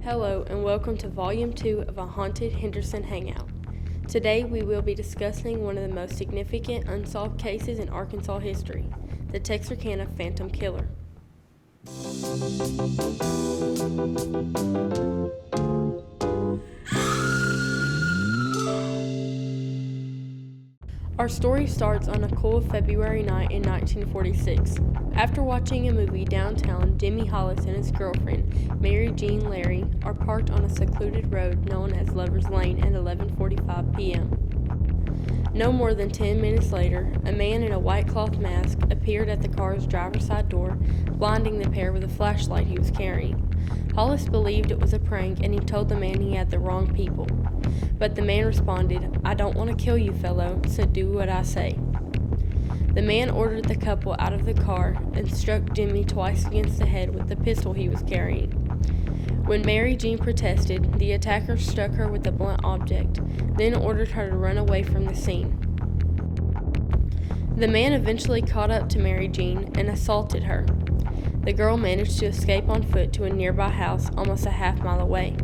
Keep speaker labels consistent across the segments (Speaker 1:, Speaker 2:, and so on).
Speaker 1: Hello and welcome to Volume 2 of a Haunted Henderson Hangout. Today we will be discussing one of the most significant unsolved cases in Arkansas history, the Texarkana Phantom Killer. Our story starts on a cool February night in 1946. After watching a movie downtown, Jimmy Hollis and his girlfriend, Mary Jean Larry, are parked on a secluded road known as Lover's Lane at 11:45 p.m. No more than 10 minutes later, a man in a white cloth mask appeared at the car's driver's side door, blinding the pair with a flashlight he was carrying. Hollis believed it was a prank and he told the man he had the wrong people. But the man responded, "I don't want to kill you, fellow, so do what I say." The man ordered the couple out of the car and struck Jimmy twice against the head with the pistol he was carrying. When Mary Jean protested, the attacker struck her with a blunt object, then ordered her to run away from the scene. The man eventually caught up to Mary Jean and assaulted her. The girl managed to escape on foot to a nearby house almost a half-mile away.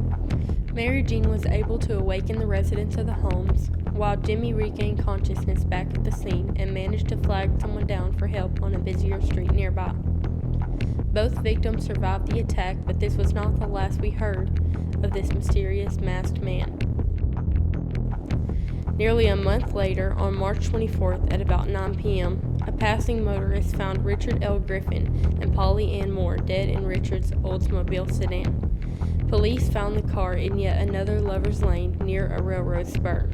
Speaker 1: Mary Jean was able to awaken the residents of the homes, while Jimmy regained consciousness back at the scene and managed to flag someone down for help on a busier street nearby. Both victims survived the attack, but this was not the last we heard of this mysterious masked man. Nearly a month later, on March 24th at about 9 p.m., a passing motorist found Richard L. Griffin and Polly Ann Moore dead in Richard's Oldsmobile sedan. Police found the car in yet another Lover's Lane near a railroad spur.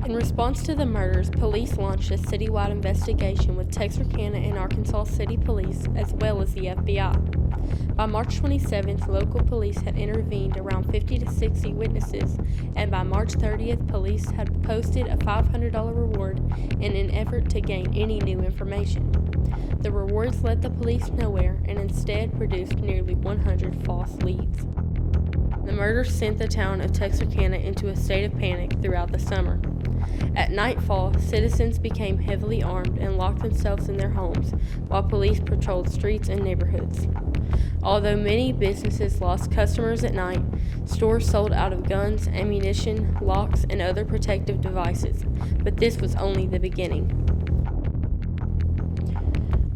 Speaker 1: In response to the murders, police launched a citywide investigation with Texarkana and Arkansas City Police as well as the FBI. By March 27th, local police had intervened around 50 to 60 witnesses, and by March 30th, police had posted a $500 reward in an effort to gain any new information. The rewards led the police nowhere and instead produced nearly 100 false leads. The murder sent the town of Texarkana into a state of panic throughout the summer. At nightfall, citizens became heavily armed and locked themselves in their homes, while police patrolled streets and neighborhoods. Although many businesses lost customers at night, stores sold out of guns, ammunition, locks, and other protective devices, but this was only the beginning.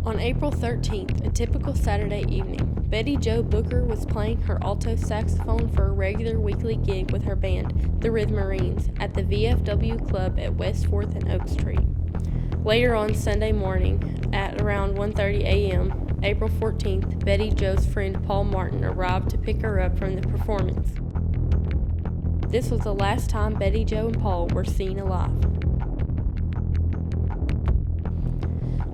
Speaker 1: On April 13th, a typical Saturday evening, Betty Jo Booker was playing her alto saxophone for a regular weekly gig with her band, the Rhythmarines, at the VFW Club at West 4th and Oak Street. Later on Sunday morning, at around 1:30 a.m., April 14th, Betty Jo's friend Paul Martin arrived to pick her up from the performance. This was the last time Betty Jo and Paul were seen alive.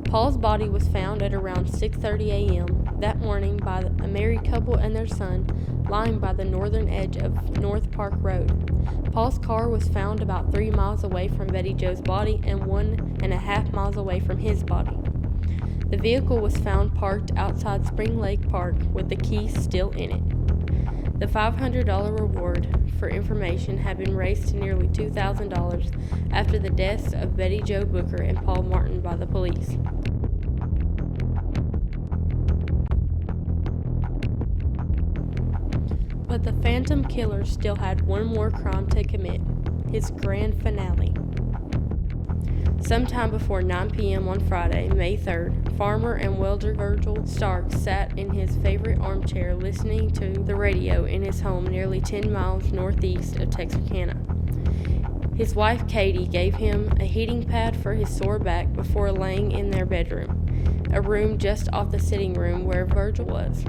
Speaker 1: Paul's body was found at around 6:30 a.m. that morning by a married couple and their son, lying by the northern edge of North Park Road. Paul's car was found about 3 miles away from Betty Jo's body and 1.5 miles away from his body. The vehicle was found parked outside Spring Lake Park with the keys still in it. The $500 reward for information had been raised to nearly $2,000 after the deaths of Betty Jo Booker and Paul Martin by the police. But the Phantom Killer still had one more crime to commit, his grand finale. Sometime before 9 p.m. on Friday, May 3rd, farmer and welder Virgil Stark sat in his favorite armchair listening to the radio in his home nearly 10 miles northeast of Texarkana. His wife Katie gave him a heating pad for his sore back before laying in their bedroom, a room just off the sitting room where Virgil was.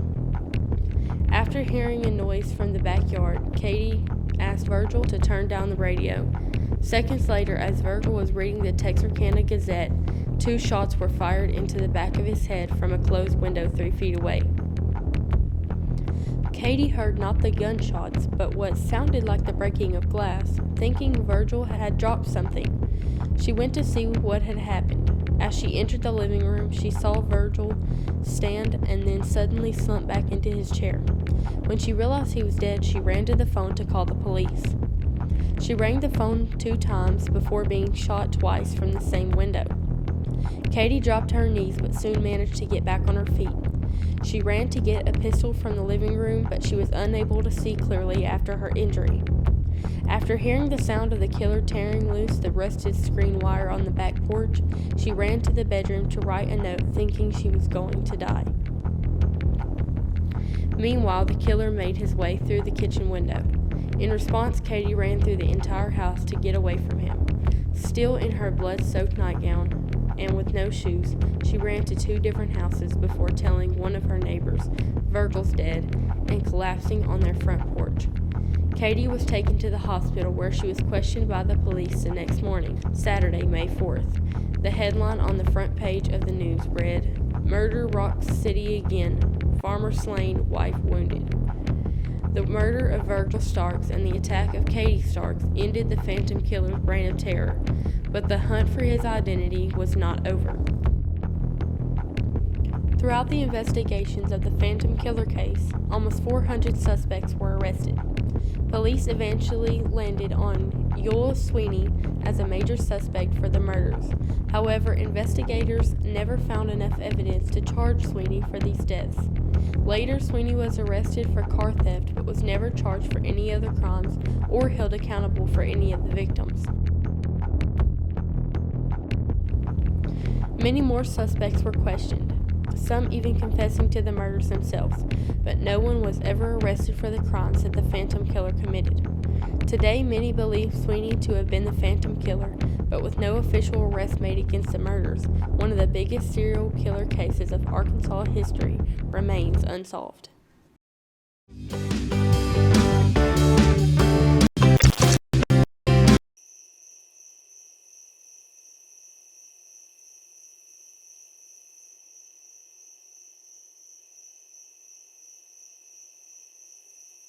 Speaker 1: After hearing a noise from the backyard, Katie asked Virgil to turn down the radio. Seconds later, as Virgil was reading the Texarkana Gazette, 2 shots were fired into the back of his head from a closed window 3 feet away. Katie heard not the gunshots, but what sounded like the breaking of glass, thinking Virgil had dropped something. She went to see what had happened. As she entered the living room, she saw Virgil stand and then suddenly slump back into his chair. When she realized he was dead, she ran to the phone to call the police. She rang the phone 2 times before being shot twice from the same window. Katie dropped to her knees but soon managed to get back on her feet. She ran to get a pistol from the living room, but she was unable to see clearly after her injury. After hearing the sound of the killer tearing loose the rusted screen wire on the back porch, she ran to the bedroom to write a note, thinking she was going to die. Meanwhile, the killer made his way through the kitchen window. In response, Katie ran through the entire house to get away from him. Still in her blood-soaked nightgown and with no shoes, she ran to 2 different houses before telling one of her neighbors Virgil's dead and collapsing on their front porch. Katie was taken to the hospital where she was questioned by the police the next morning, Saturday, May 4th. The headline on the front page of the news read, "Murder rocks city again. Farmer slain, wife wounded." The murder of Virgil Starks and the attack of Katie Starks ended the Phantom Killer's reign of terror, but the hunt for his identity was not over. Throughout the investigations of the Phantom Killer case, almost 400 suspects were arrested. Police eventually landed on Yoel Sweeney as a major suspect for the murders. However, investigators never found enough evidence to charge Sweeney for these deaths. Later, Sweeney was arrested for car theft but was never charged for any other crimes or held accountable for any of the victims. Many more suspects were questioned, some even confessing to the murders themselves, but no one was ever arrested for the crimes that the Phantom Killer committed. Today, many believe Sweeney to have been the Phantom Killer, but with no official arrest made against the murders, one of the biggest serial killer cases of Arkansas history remains unsolved.